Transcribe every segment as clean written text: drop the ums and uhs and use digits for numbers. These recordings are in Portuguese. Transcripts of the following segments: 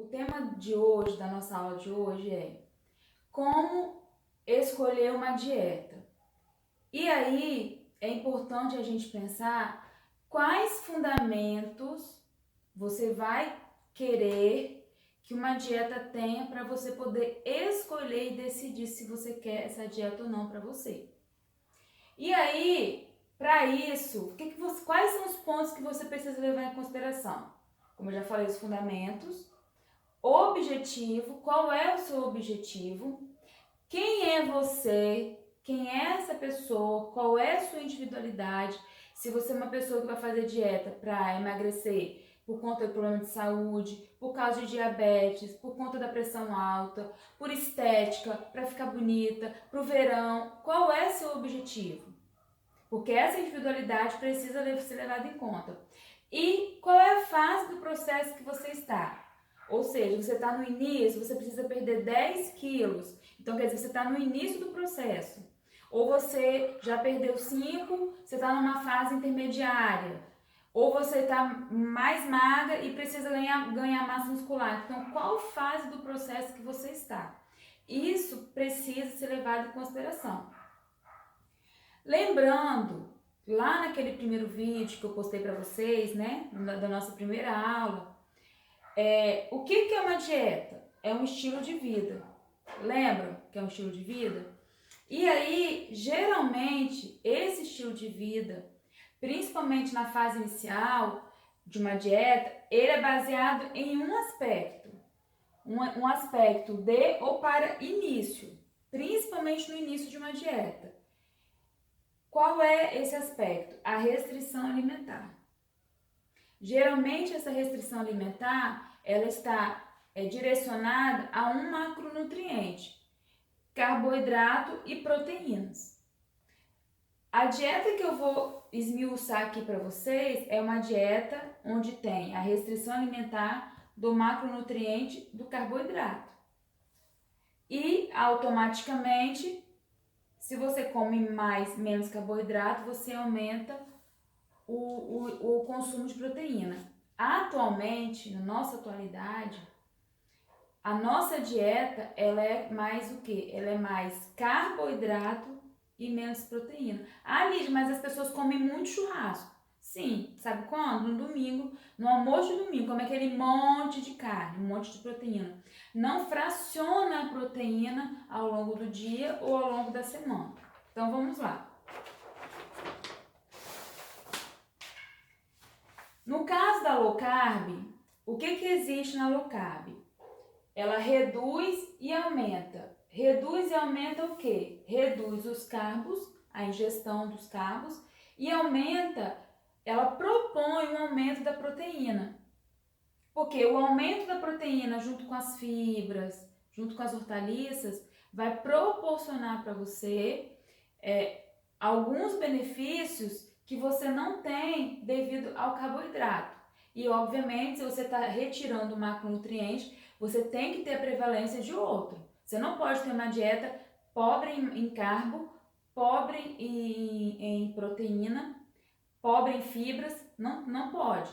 tema de hoje, da nossa aula de hoje é como escolher uma dieta. E aí é importante a gente pensar quais fundamentos você vai querer que uma dieta tenha para você poder escolher e decidir se você quer essa dieta ou não para você. E aí, para isso, quais são os pontos que você precisa levar em consideração? Como eu já falei, os fundamentos, objetivo, qual é o seu objetivo, quem é você, quem é essa pessoa, qual é a sua individualidade, se você é uma pessoa que vai fazer dieta para emagrecer por conta do problema de saúde, por causa de diabetes, por conta da pressão alta, por estética, para ficar bonita, para o verão, qual é seu objetivo? Porque essa individualidade precisa ser levada em conta. E qual é a fase do processo que você está? Ou seja, você está no início, você precisa perder 10 quilos. Então, quer dizer, você está no início do processo. Ou você já perdeu 5, você está numa fase intermediária. Ou você está mais magra e precisa ganhar massa muscular. Então, qual fase do processo que você está? Isso precisa ser levado em consideração. Lembrando, lá naquele primeiro vídeo que eu postei para vocês, né, da nossa primeira aula, o que é uma dieta? É um estilo de vida. Lembram que é um estilo de vida? E aí, geralmente, esse estilo de vida, principalmente na fase inicial de uma dieta, ele é baseado em um aspecto. Um aspecto de ou para início, principalmente no início de uma dieta. Qual é esse aspecto? A restrição alimentar. Geralmente essa restrição alimentar, ela está direcionada a um macronutriente, carboidrato e proteínas. A dieta que eu vou esmiuçar aqui para vocês é uma dieta onde tem a restrição alimentar do macronutriente do carboidrato. E automaticamente, se você come menos carboidrato, você aumenta o consumo de proteína. Atualmente, na nossa atualidade, a nossa dieta, ela é mais o quê? Ela é mais carboidrato e menos proteína. Ah, Lídia, mas as pessoas comem muito churrasco. Sim, sabe quando? No domingo, no almoço de domingo, come aquele monte de carne, um monte de proteína. Não fraciona a proteína ao longo do dia ou ao longo da semana. Então, vamos lá. No caso da low carb, o que existe na low carb? Ela reduz e aumenta. Reduz e aumenta o quê? Reduz os carbos, a ingestão dos carbos, e aumenta, ela propõe um aumento da proteína. Porque o aumento da proteína junto com as fibras, junto com as hortaliças, vai proporcionar para você alguns benefícios que você não tem devido ao carboidrato. E, obviamente, se você está retirando o macronutriente, você tem que ter a prevalência de outro. Você não pode ter uma dieta pobre em carbo, pobre em proteína, pobre em fibras, não pode.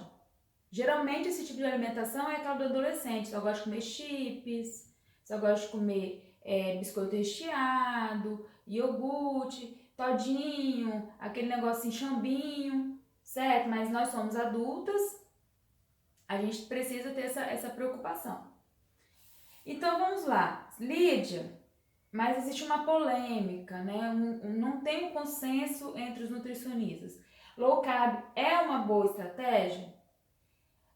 Geralmente, esse tipo de alimentação é aquela do adolescente. Só gosta de comer chips, só gosta de comer biscoito recheado, iogurte, todinho, aquele negocinho chambinho, certo? Mas nós somos adultas, a gente precisa ter essa preocupação. Então vamos lá, Lídia, mas existe uma polêmica, né? Não tem um consenso entre os nutricionistas. Low carb é uma boa estratégia?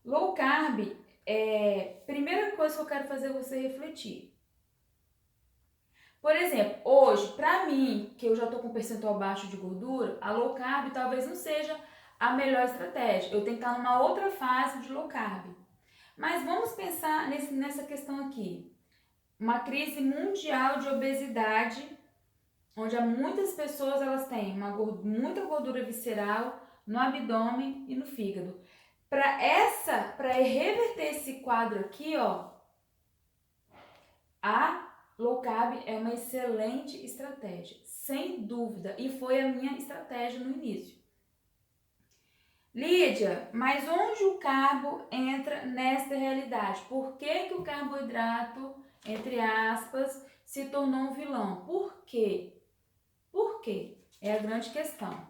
Low carb primeira coisa que eu quero fazer você refletir. Por exemplo, hoje, para mim, que eu já estou com um percentual baixo de gordura, a low carb talvez não seja a melhor estratégia. Eu tenho que estar numa outra fase de low carb. Mas vamos pensar nessa questão aqui. Uma crise mundial de obesidade, onde muitas pessoas elas têm muita gordura visceral no abdômen e no fígado. Para reverter esse quadro aqui, ó, a low carb é uma excelente estratégia, sem dúvida, e foi a minha estratégia no início. Lídia, mas onde o carbo entra nesta realidade? Por que o carboidrato, entre aspas, se tornou um vilão? Por quê? Por quê? É a grande questão.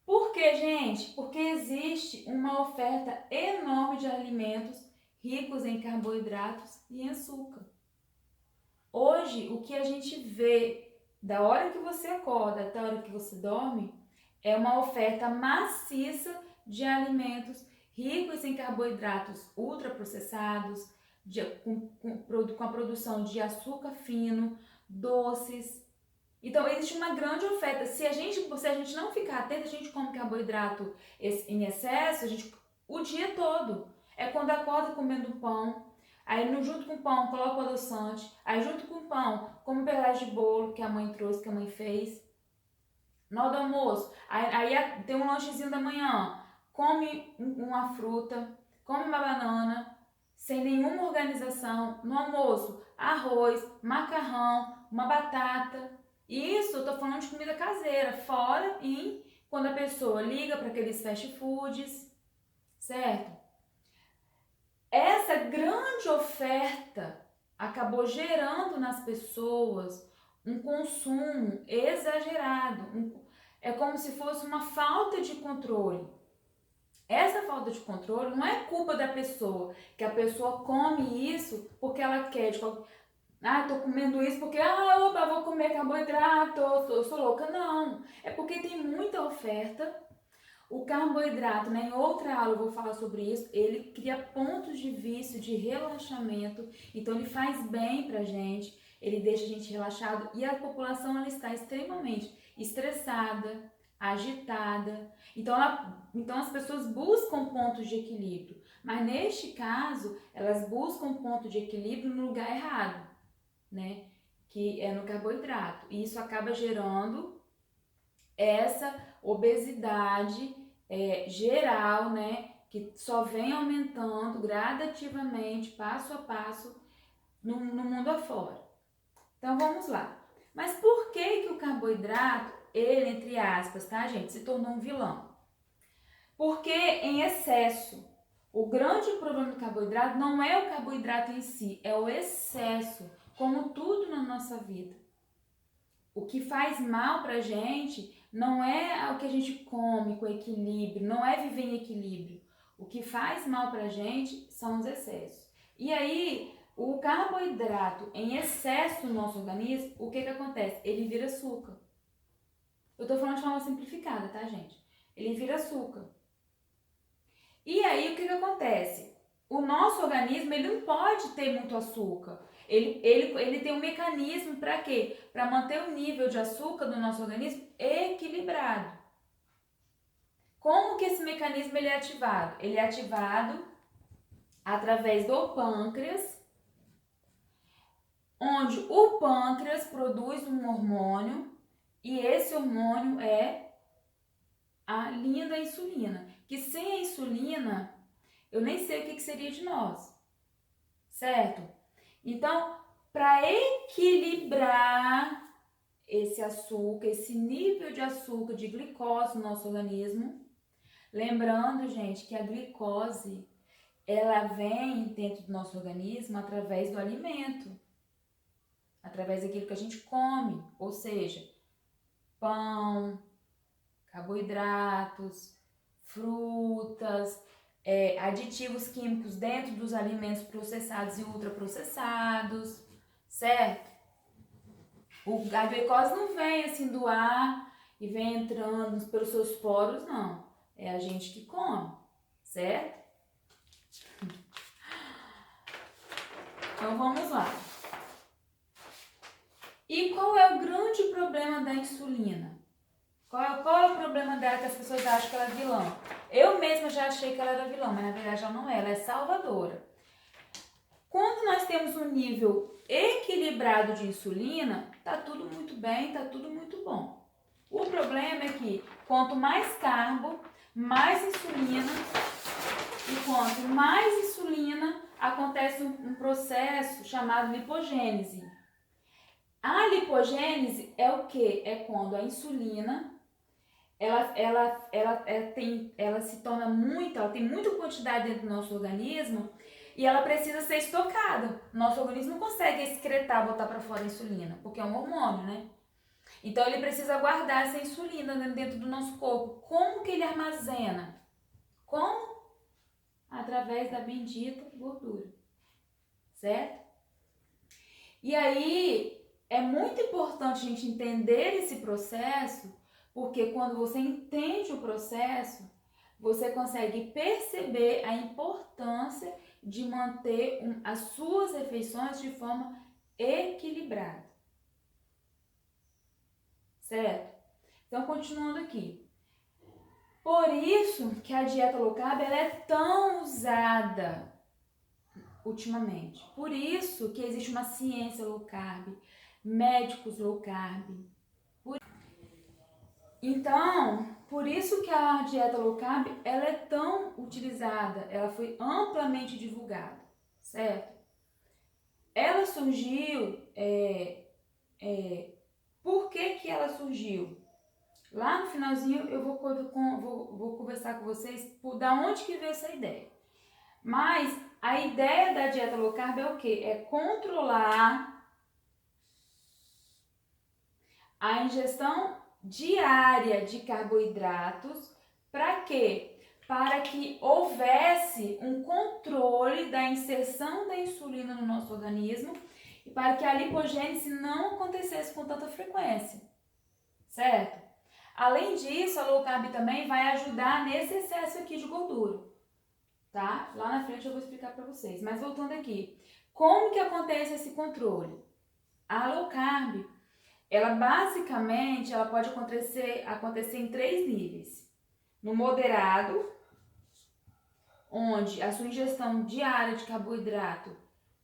Por quê, gente? Porque existe uma oferta enorme de alimentos ricos em carboidratos e em açúcar. Hoje, o que a gente vê da hora que você acorda até a hora que você dorme é uma oferta maciça de alimentos ricos em carboidratos ultraprocessados, com a produção de açúcar fino, doces. Então, existe uma grande oferta. Se a gente não ficar atento, a gente come carboidrato em excesso, o dia todo. É quando acorda comendo pão, aí junto com o pão coloca o adoçante, aí junto com o pão come um pedaço de bolo que a mãe trouxe, que a mãe fez. Na hora do almoço, aí tem um lanchezinho da manhã, come uma fruta, come uma banana, sem nenhuma organização. No almoço, arroz, macarrão, uma batata. Isso eu tô falando de comida caseira, fora quando a pessoa liga para aqueles fast foods, certo? Essa grande oferta acabou gerando nas pessoas um consumo exagerado. É como se fosse uma falta de controle. Essa falta de controle não é culpa da pessoa, que a pessoa come isso porque ela quer. Tô comendo isso porque eu vou comer carboidrato, eu sou louca. Não, é porque tem muita oferta. O carboidrato, em outra aula eu vou falar sobre isso, ele cria pontos de vício, de relaxamento, então ele faz bem pra gente, ele deixa a gente relaxado e a população ela está extremamente estressada, agitada, então as pessoas buscam pontos de equilíbrio, mas neste caso elas buscam ponto de equilíbrio no lugar errado, né? Que é no carboidrato, e isso acaba gerando essa obesidade geral, né, que só vem aumentando gradativamente, passo a passo, no mundo afora. Então vamos lá. Mas por que o carboidrato, ele, entre aspas, tá, gente, se tornou um vilão? Porque em excesso. O grande problema do carboidrato não é o carboidrato em si, é o excesso, como tudo na nossa vida. O que faz mal pra gente não é o que a gente come com equilíbrio, não é viver em equilíbrio. O que faz mal pra gente são os excessos. E aí, o carboidrato em excesso no nosso organismo, o que acontece? Ele vira açúcar. Eu tô falando de forma simplificada, tá, gente? Ele vira açúcar. E aí, o que acontece? O nosso organismo, ele não pode ter muito açúcar. Ele tem um mecanismo para quê? Para manter o nível de açúcar do nosso organismo equilibrado. Como que esse mecanismo ele é ativado? Ele é ativado através do pâncreas, onde o pâncreas produz um hormônio e esse hormônio é a linha insulina. Que sem a insulina, eu nem sei o que seria de nós, certo? Então, para equilibrar esse açúcar, esse nível de açúcar, de glicose no nosso organismo, lembrando, gente, que a glicose, ela vem dentro do nosso organismo através do alimento, através daquilo que a gente come, ou seja, pão, carboidratos, frutas, aditivos químicos dentro dos alimentos processados e ultraprocessados, certo? A glicose não vem assim do ar e vem entrando pelos seus poros, não. É a gente que come, certo? Então vamos lá. E qual é o grande problema da insulina? Qual é o problema dela que as pessoas acham que ela é vilã? Eu mesma já achei que ela era vilã, mas na verdade ela não é, ela é salvadora. Quando nós temos um nível equilibrado de insulina, tá tudo muito bem, tá tudo muito bom. O problema é que quanto mais carbo, mais insulina, e quanto mais insulina, acontece um processo chamado lipogênese. A lipogênese é o que? É quando a insulina ela se torna muita, ela tem muita quantidade dentro do nosso organismo e ela precisa ser estocada. Nosso organismo não consegue excretar, botar para fora a insulina, porque é um hormônio, né? Então ele precisa guardar essa insulina dentro do nosso corpo. Como que ele armazena? Como? Através da bendita gordura, certo? E aí é muito importante a gente entender esse processo, porque quando você entende o processo, você consegue perceber a importância de manter as suas refeições de forma equilibrada. Certo? Então, continuando aqui. Por isso que a dieta low carb ela é tão usada ultimamente. Por isso que existe uma ciência low carb, médicos low carb. Então, por isso que a dieta low carb ela é tão utilizada, ela foi amplamente divulgada, certo? Ela surgiu, por que ela surgiu? Lá no finalzinho eu vou conversar com vocês por da onde que veio essa ideia. Mas a ideia da dieta low carb é o quê? É controlar a ingestão diária de carboidratos. Para quê? Para que houvesse um controle da inserção da insulina no nosso organismo e para que a lipogênese não acontecesse com tanta frequência, certo? Além disso, a low carb também vai ajudar nesse excesso aqui de gordura, tá? Lá na frente eu vou explicar para vocês. Mas voltando aqui, como que acontece esse controle? A low carb, ela basicamente ela pode acontecer em 3 níveis. No moderado, onde a sua ingestão diária de carboidrato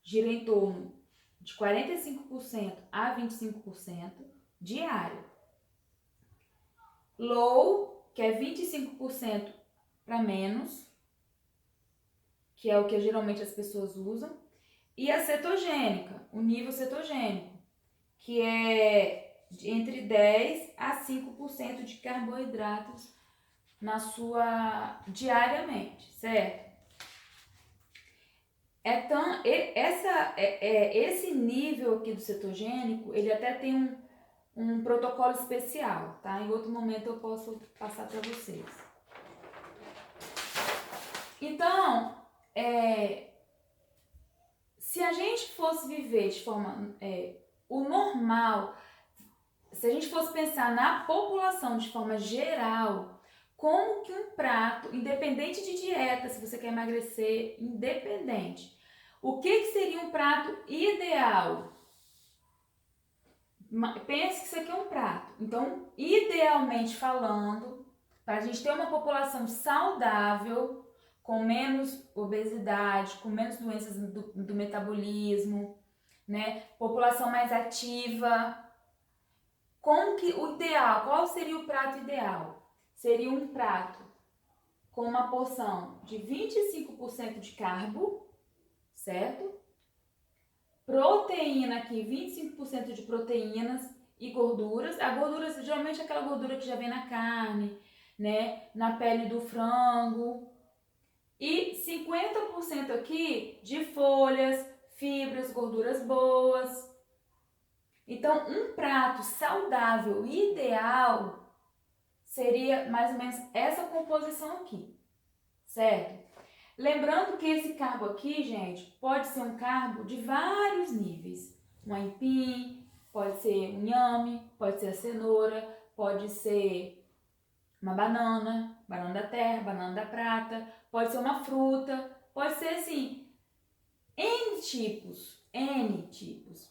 gira em torno de 45% a 25% diário. Low, que é 25% para menos, que é o que geralmente as pessoas usam, e a cetogênica, o nível cetogênico, que é entre 10 a 5% de carboidratos na sua diariamente, certo? Esse nível aqui do cetogênico, ele até tem um protocolo especial, tá? Em outro momento eu posso passar para vocês. Então, se a gente fosse viver de forma o normal, se a gente fosse pensar na população de forma geral, como que um prato, independente de dieta, se você quer emagrecer, independente, o que seria um prato ideal? Pense que isso aqui é um prato. Então, idealmente falando, para a gente ter uma população saudável, com menos obesidade, com menos doenças do metabolismo, né? População mais ativa. Como que o ideal? Qual seria o prato ideal? Seria um prato com uma porção de 25% de carbo, certo? Proteína aqui, 25% de proteínas e gorduras. A gordura, geralmente é aquela gordura que já vem na carne, né? Na pele do frango. E 50% aqui de folhas, fibras, gorduras boas. Então, um prato saudável ideal seria mais ou menos essa composição aqui, certo? Lembrando que esse carbo aqui, gente, pode ser um carbo de vários níveis. Um aipim, pode ser um inhame, pode ser a cenoura, pode ser uma banana, banana da terra, banana da prata, pode ser uma fruta, pode ser assim, N tipos.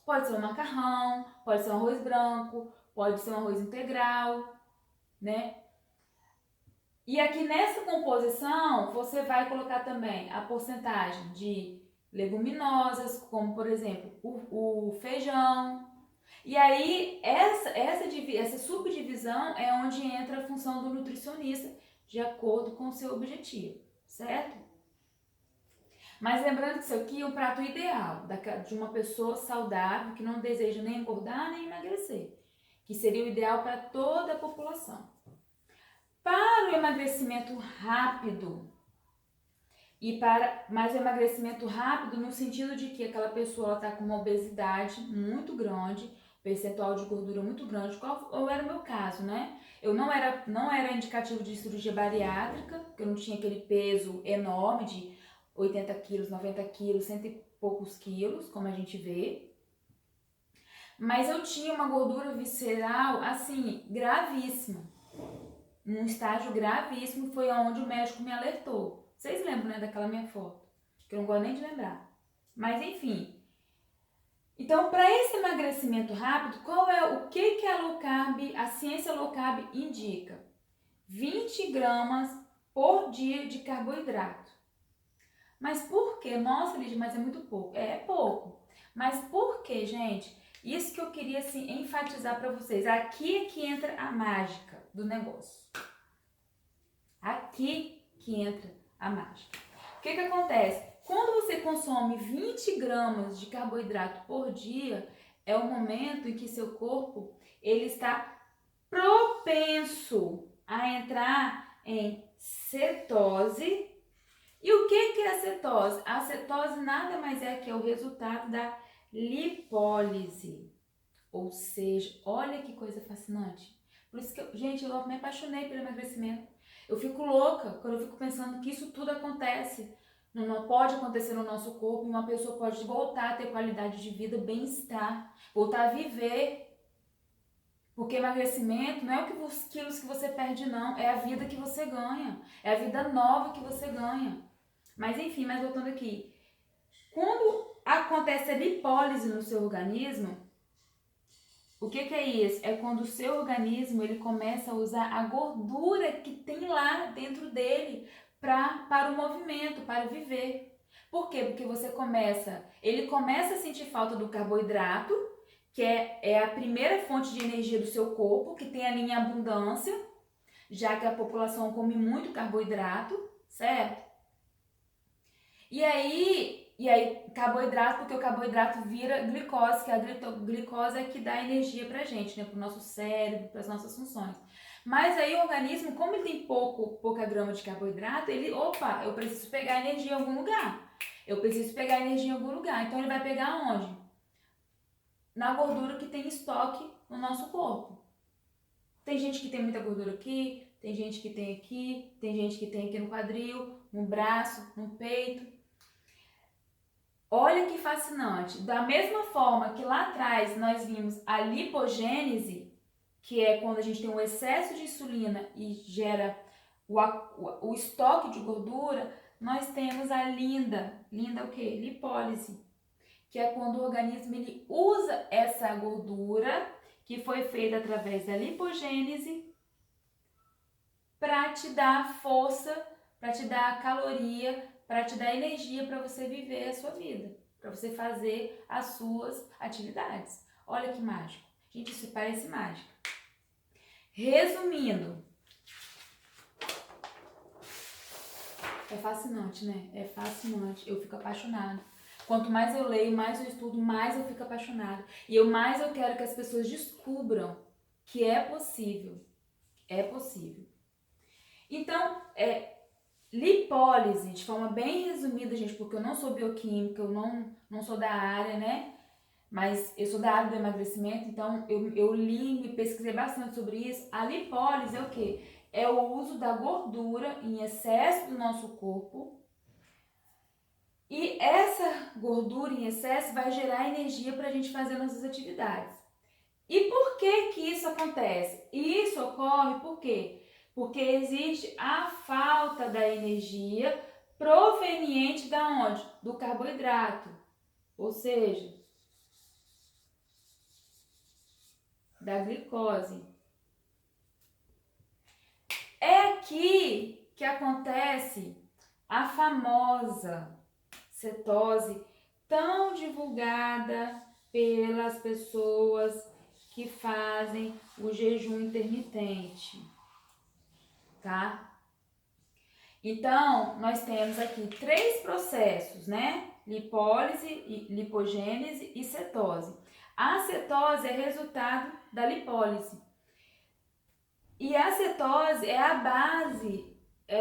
Pode ser um macarrão, pode ser um arroz branco, pode ser um arroz integral, né? E aqui nessa composição, você vai colocar também a porcentagem de leguminosas, como por exemplo o feijão. E aí essa subdivisão é onde entra a função do nutricionista, de acordo com o seu objetivo, certo? Mas lembrando que isso aqui é um prato ideal de uma pessoa saudável que não deseja nem engordar nem emagrecer, que seria o ideal para toda a população. Para o emagrecimento rápido, mas o emagrecimento rápido no sentido de que aquela pessoa está com uma obesidade muito grande, percentual de gordura muito grande, ou era o meu caso, né? Eu não era indicativo de cirurgia bariátrica, porque eu não tinha aquele peso enorme de 80 quilos, 90 quilos, cento e poucos quilos, como a gente vê. Mas eu tinha uma gordura visceral, assim, gravíssima. Num estágio gravíssimo, foi onde o médico me alertou. Vocês lembram, né, daquela minha foto? Que eu não gosto nem de lembrar. Mas, enfim. Então, para esse emagrecimento rápido, o que a low carb, a ciência low carb indica? 20 gramas por dia de carboidrato. Mas por quê? Nossa, Lídia, mas é muito pouco. É pouco. Mas por quê, gente? Isso que eu queria assim, enfatizar para vocês. Aqui é que entra a mágica do negócio. Aqui que entra a mágica. O que acontece? Quando você consome 20 gramas de carboidrato por dia, é o momento em que seu corpo ele está propenso a entrar em cetose. E o que é a cetose? A cetose nada mais é que o resultado da lipólise. Ou seja, olha que coisa fascinante. Por isso que, gente, eu me apaixonei pelo emagrecimento. Eu fico louca quando eu fico pensando que isso tudo acontece. Não pode acontecer no nosso corpo e uma pessoa pode voltar a ter qualidade de vida, bem-estar, voltar a viver. Porque emagrecimento não é os quilos que você perde, não. É a vida que você ganha. É a vida nova que você ganha. Mas enfim, voltando aqui. Quando acontece a lipólise no seu organismo, o que é isso? É quando o seu organismo ele começa a usar a gordura que tem lá dentro dele para o movimento, para viver. Por quê? Porque ele começa a sentir falta do carboidrato, que é a primeira fonte de energia do seu corpo, que tem ali em abundância, já que a população come muito carboidrato, certo? E aí carboidrato, porque o carboidrato vira glicose, que a glicose é que dá energia pra gente, né? Pro nosso cérebro, para as nossas funções. Mas aí o organismo, como ele tem pouca grama de carboidrato, eu preciso pegar energia em algum lugar. Eu preciso pegar energia em algum lugar. Então ele vai pegar onde? Na gordura que tem estoque no nosso corpo. Tem gente que tem muita gordura aqui, tem gente que tem aqui, tem gente que tem aqui no quadril, no braço, no peito. Olha que fascinante. Da mesma forma que lá atrás nós vimos a lipogênese, que é quando a gente tem um excesso de insulina e gera o estoque de gordura, nós temos a linda o quê? Lipólise, que é quando o organismo ele usa essa gordura que foi feita através da lipogênese para te dar força, para te dar caloria, para te dar energia para você viver a sua vida, para você fazer as suas atividades. Olha que mágico. Gente, isso parece mágica. Resumindo, é fascinante, né? É fascinante. Eu fico apaixonada. Quanto mais eu leio, mais eu estudo, mais eu fico apaixonada. E mais eu quero que as pessoas descubram que é possível. É possível. Então, lipólise, de forma bem resumida, gente, porque eu não sou bioquímica, eu não sou da área, né? Mas eu sou da área do emagrecimento, então eu li e pesquisei bastante sobre isso. A lipólise é o quê? É o uso da gordura em excesso do nosso corpo. E essa gordura em excesso vai gerar energia para a gente fazer nossas atividades. E por que isso acontece? Isso ocorre por quê? Porque existe a falta da energia proveniente da onde? Do carboidrato. Ou seja, da glicose. É aqui que acontece a famosa cetose tão divulgada pelas pessoas que fazem o jejum intermitente, tá? Então, nós temos aqui 3 processos, né? Lipólise, lipogênese e cetose. A cetose é resultado da lipólise. E a cetose é a base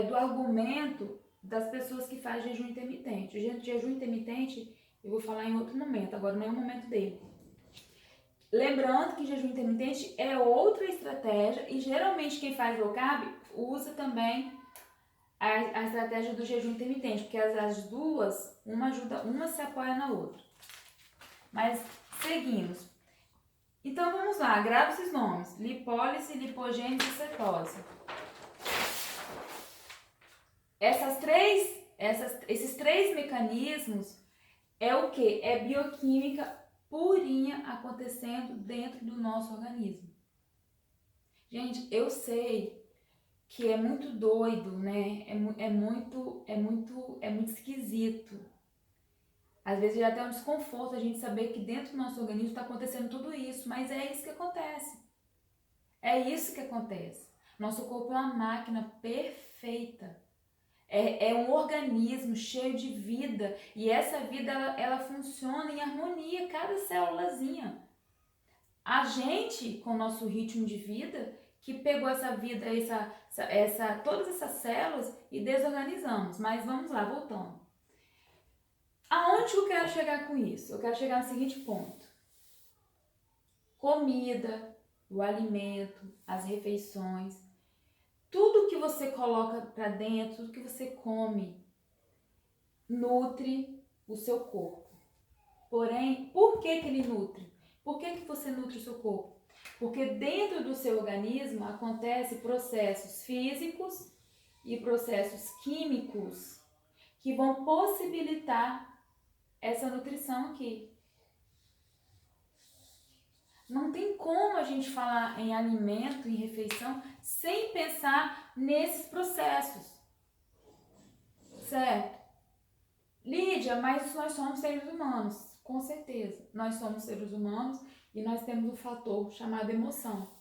do argumento das pessoas que fazem jejum intermitente. O jejum intermitente eu vou falar em outro momento, agora não é o momento dele. Lembrando que jejum intermitente é outra estratégia e geralmente quem faz low carb usa também a estratégia do jejum intermitente, porque as duas, uma se apoia na outra. Mas seguimos. Então vamos lá, grava esses nomes: lipólise, lipogênese e cetose. Esses três mecanismos é o que? É bioquímica purinha acontecendo dentro do nosso organismo. Gente, eu sei que é muito doido, né? É muito esquisito. Às vezes já tem um desconforto a gente saber que dentro do nosso organismo está acontecendo tudo isso, mas é isso que acontece. É isso que acontece. Nosso corpo é uma máquina perfeita. É um organismo cheio de vida e essa vida ela funciona em harmonia, cada célulazinha. A gente, com o nosso ritmo de vida, que pegou essa vida, todas essas células e desorganizamos. Mas vamos lá, voltando. Aonde eu quero chegar com isso? Eu quero chegar no seguinte ponto. Comida, o alimento, as refeições, tudo que você coloca para dentro, tudo que você come, nutre o seu corpo. Porém, por que ele nutre? Por que você nutre o seu corpo? Porque dentro do seu organismo acontecem processos físicos e processos químicos que vão possibilitar essa nutrição aqui. Não tem como a gente falar em alimento, em refeição, sem pensar nesses processos. Certo? Lídia, mas nós somos seres humanos. Com certeza. Nós somos seres humanos e nós temos um fator chamado emoção.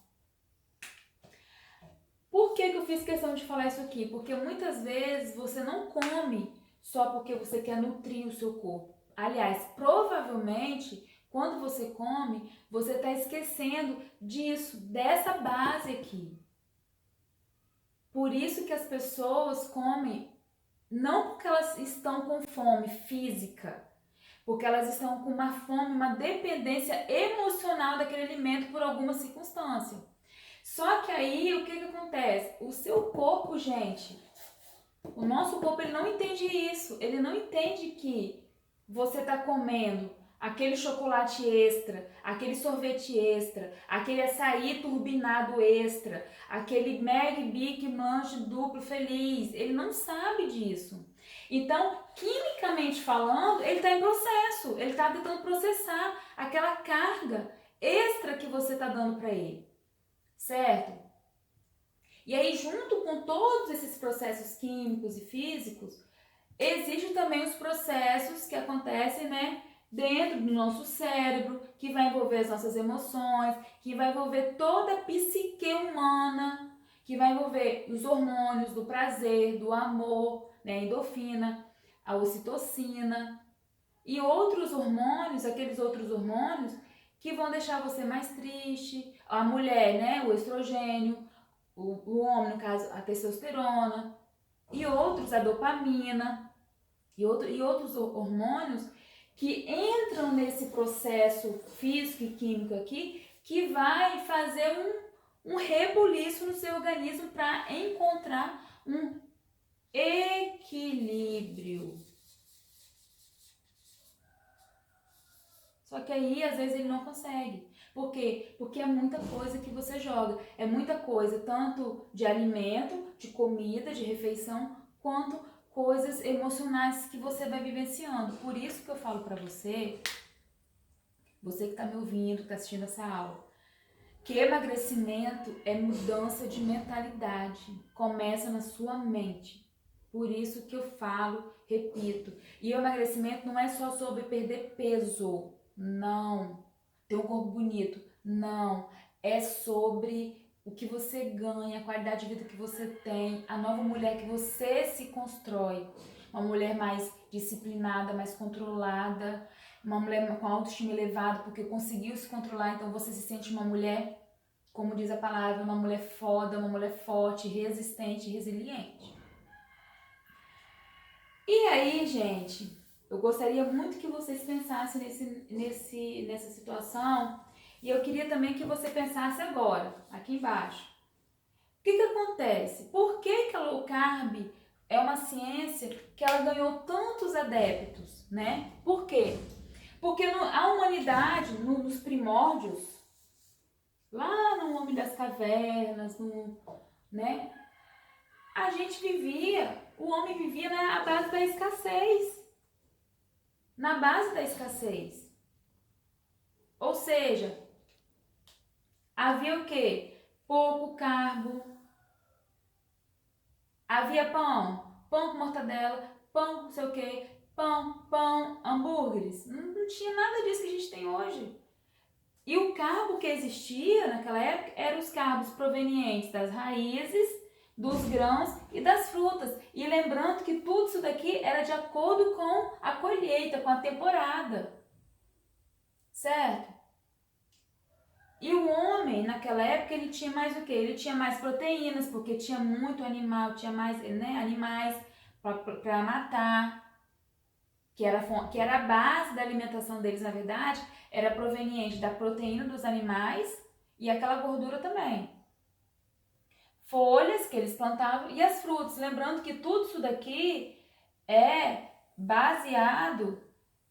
Por que eu fiz questão de falar isso aqui? Porque muitas vezes você não come só porque você quer nutrir o seu corpo. Aliás, provavelmente, quando você come, você está esquecendo disso, dessa base aqui. Por isso que as pessoas comem, não porque elas estão com fome física, porque elas estão com uma fome, uma dependência emocional daquele alimento por alguma circunstância. Só que aí, o que acontece? O seu corpo, gente, o nosso corpo, ele não entende isso. Ele não entende que você está comendo aquele chocolate extra, aquele sorvete extra, aquele açaí turbinado extra, aquele Mag Bic lanche duplo feliz. Ele não sabe disso. Então, quimicamente falando, ele está em processo. Ele está tentando processar aquela carga extra que você está dando para ele. Certo? E aí, junto com todos esses processos químicos e físicos, existem também os processos que acontecem, né, dentro do nosso cérebro, que vai envolver as nossas emoções, que vai envolver toda a psique humana, que vai envolver os hormônios do prazer, do amor, né, a endorfina, a ocitocina e outros hormônios, aqueles outros hormônios que vão deixar você mais triste, a mulher, né, o estrogênio, o homem, no caso, a testosterona, e outros, a dopamina, e outros hormônios que entram nesse processo físico e químico aqui, que vai fazer um rebuliço no seu organismo para encontrar um equilíbrio. Só que aí, às vezes, ele não consegue. Por quê? Porque é muita coisa que você joga. É muita coisa, tanto de alimento, de comida, de refeição, quanto coisas emocionais que você vai vivenciando. Por isso que eu falo pra você que está me ouvindo, que está assistindo essa aula, que emagrecimento é mudança de mentalidade. Começa na sua mente. Por isso que eu falo, repito. E o emagrecimento não é só sobre perder peso. Não. Ter um corpo bonito. Não. É sobre o que você ganha, a qualidade de vida que você tem, a nova mulher que você se constrói. Uma mulher mais disciplinada, mais controlada, uma mulher com autoestima elevada, porque conseguiu se controlar, então você se sente uma mulher, como diz a palavra, uma mulher foda, uma mulher forte, resistente, resiliente. E aí, gente, eu gostaria muito que vocês pensassem nessa situação, e eu queria também que você pensasse agora, aqui embaixo. O que acontece? Por que a low carb é uma ciência que ela ganhou tantos adeptos, né? Por quê? Porque a humanidade, nos primórdios, lá no Homem das Cavernas, né? A gente vivia, o homem vivia na base da escassez. Na base da escassez. Ou seja, havia o quê? Pouco carbo. Havia pão. Pão com mortadela, pão com não sei o quê, pão, hambúrgueres. Não tinha nada disso que a gente tem hoje. E o carbo que existia naquela época eram os carbos provenientes das raízes, dos grãos e das frutas. E lembrando que tudo isso daqui era de acordo com a colheita, com a temporada. Certo? E o homem, naquela época, ele tinha mais o quê? Ele tinha mais proteínas, porque tinha muito animal, tinha mais, né, animais para matar, que era a base da alimentação deles, na verdade, era proveniente da proteína dos animais e aquela gordura também. Folhas que eles plantavam e as frutas. Lembrando que tudo isso daqui é baseado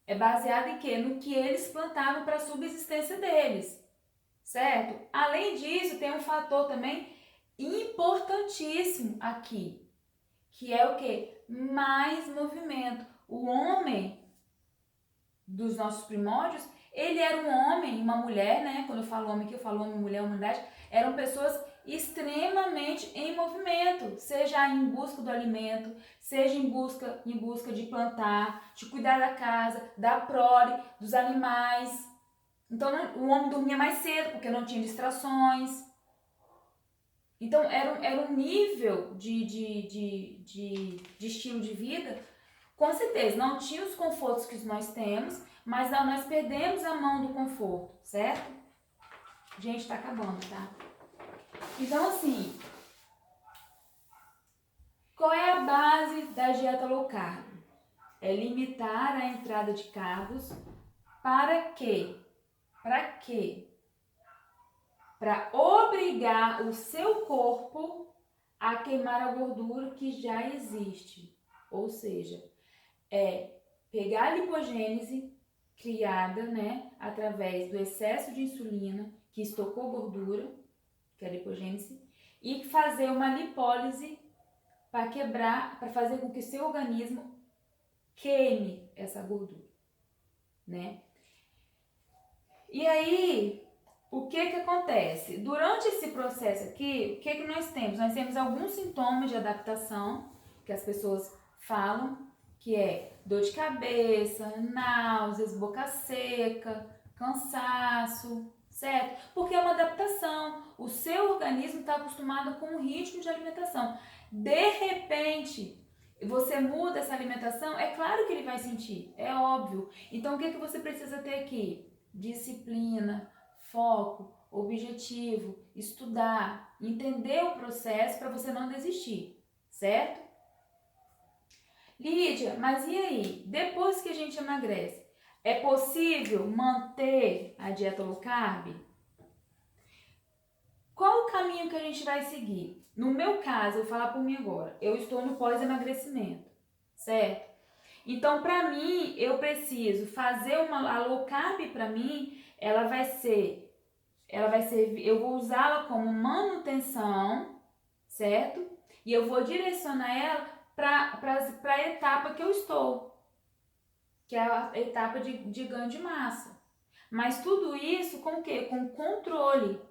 em quê? No que eles plantavam para a subsistência deles. Certo? Além disso, tem um fator também importantíssimo aqui, que é o quê? Mais movimento. O homem dos nossos primórdios, ele era um homem, uma mulher, né? Quando eu falo homem aqui, eu falo homem, mulher, humanidade, eram pessoas extremamente em movimento, seja em busca do alimento, seja em busca de plantar, de cuidar da casa, da prole, dos animais. Então o homem dormia mais cedo porque não tinha distrações. Então era um nível de estilo de vida, com certeza, não tinha os confortos que nós temos, mas nós perdemos a mão do conforto, certo? Gente, tá acabando, tá? Então assim, qual é a base da dieta low carb? É limitar a entrada de carbos. Para quê? Para quê? Para obrigar o seu corpo a queimar a gordura que já existe. Ou seja, é pegar a lipogênese criada, né, através do excesso de insulina que estocou gordura, que é a lipogênese, e fazer uma lipólise para quebrar, para fazer com que seu organismo queime essa gordura, né? E aí, o que acontece? Durante esse processo aqui, o que nós temos? Nós temos alguns sintomas de adaptação que as pessoas falam, que é dor de cabeça, náuseas, boca seca, cansaço, certo? Porque é uma adaptação. O seu organismo está acostumado com um ritmo de alimentação. De repente, você muda essa alimentação, é claro que ele vai sentir, é óbvio. Então, o que você precisa ter aqui? Disciplina, foco, objetivo, estudar, entender o processo para você não desistir, certo? Lídia, mas e aí? Depois que a gente emagrece, é possível manter a dieta low carb? Qual o caminho que a gente vai seguir? No meu caso, eu vou falar por mim agora, eu estou no pós-emagrecimento, certo? Então, para mim, eu preciso fazer a low carb para mim, ela vai ser, eu vou usá-la como manutenção, certo? E eu vou direcionar ela para a etapa que eu estou, que é a etapa de ganho de massa. Mas tudo isso com o quê? Com controle,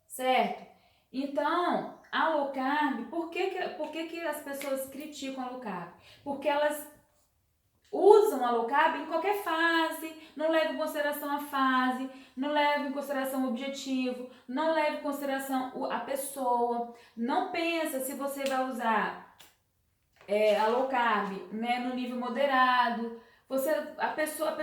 certo? Então, a low carb, por que as pessoas criticam a low carb? Porque elas usam a low carb em qualquer fase, não leva em consideração a fase, não leva em consideração o objetivo, não leva em consideração a pessoa, não pensa se você vai usar a low carb, né, no nível moderado. A pessoa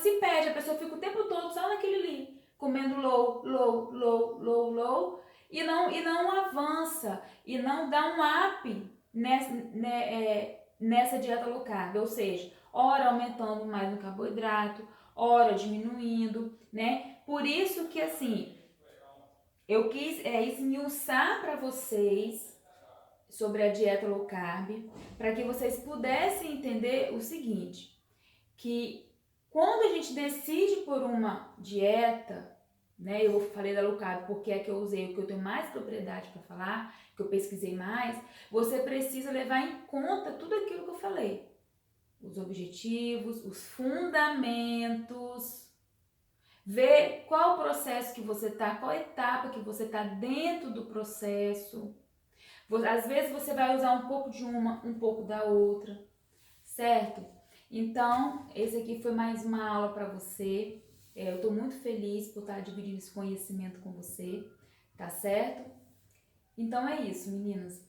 se perde, a pessoa fica o tempo todo só naquele ali, comendo low, e não avança, e não dá um up nessa dieta low carb, ou seja, ora aumentando mais no carboidrato, ora diminuindo, né? Por isso que assim, eu quis esmiuçar para vocês sobre a dieta low carb, para que vocês pudessem entender o seguinte, que quando a gente decide por uma dieta, né, eu falei da low carb porque é que eu usei, o que eu tenho mais propriedade para falar, que eu pesquisei mais, você precisa levar em conta tudo aquilo que eu falei. Os objetivos, os fundamentos, ver qual o processo que você está, qual etapa que você está dentro do processo. Às vezes você vai usar um pouco de uma, um pouco da outra, certo? Então, esse aqui foi mais uma aula para você. Eu estou muito feliz por estar dividindo esse conhecimento com você, tá certo? Então é isso, meninas.